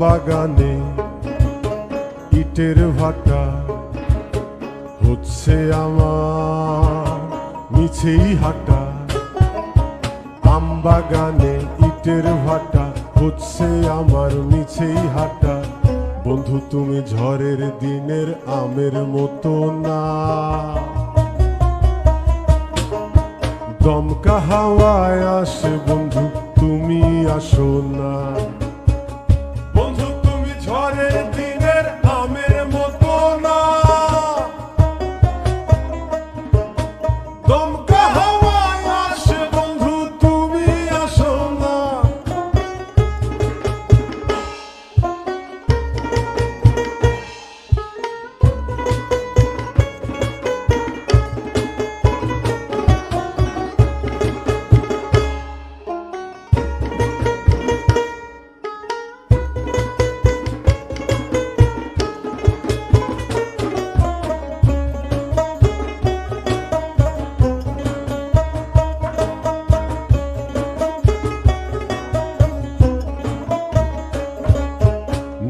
বাগানে ইটের ভাটা হচ্ছে আমার মিছেই হাঁটা। আম বাগানে ইটের ভাটা হচ্ছে আমার মিছেই হাঁটা। বন্ধু তুমি ঝড়ের দিনের আমের মতো না, দমকা হাওয়ায় আসে বন্ধু তুমি আসো না। বন্ধু তুমি ঝড়ের দিনের আমের মতো না, দমকা হাওয়ায় আসে বন্ধু তুমি আসো না।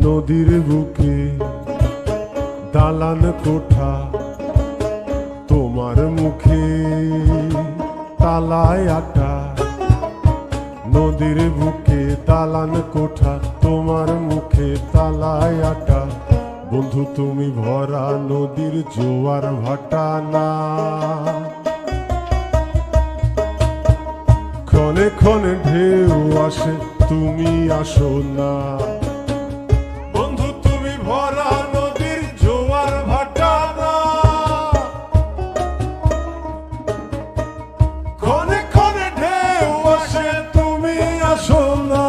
নদীর বুকে দালান কোঠা, তোমার মুখে তালায় আটা। নদীর বুকে দালান কোঠা, তোমার মুখে তালায় আটা। বন্ধু তুমি ভরা নদীর জোয়ার ভাটা না, ক্ষণে ক্ষণে ঢেউ আসে তুমি আসো না। ভরা নদীর জোয়ার ভাটা না, ক্ষণে ক্ষণে ঢেউ আসে তুমি আসো না।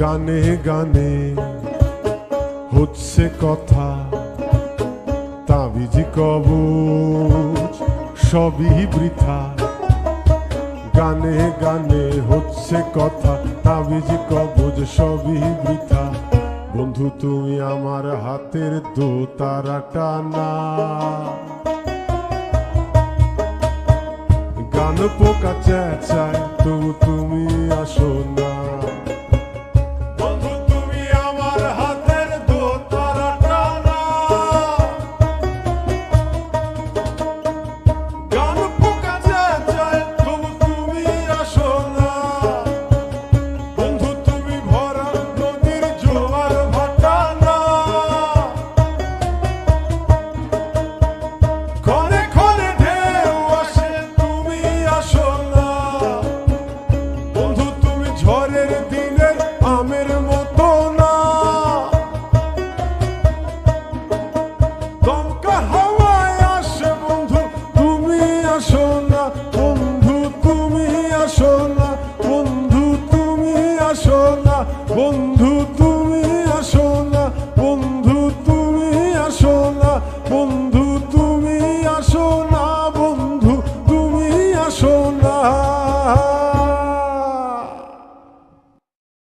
গানে গানে হচ্ছে কথা, তাবিজ কবচ সবই বৃথা। গানে গানে হচ্ছে কথা, তাবিজ কবচ সবই বৃথা। বন্ধু তুমি আমার হাতের দোতারাটা না, গান পোকা চেঁচায় তবু তুমি আসো না। ঝড়ের দিনের আমের মতো না, দমকা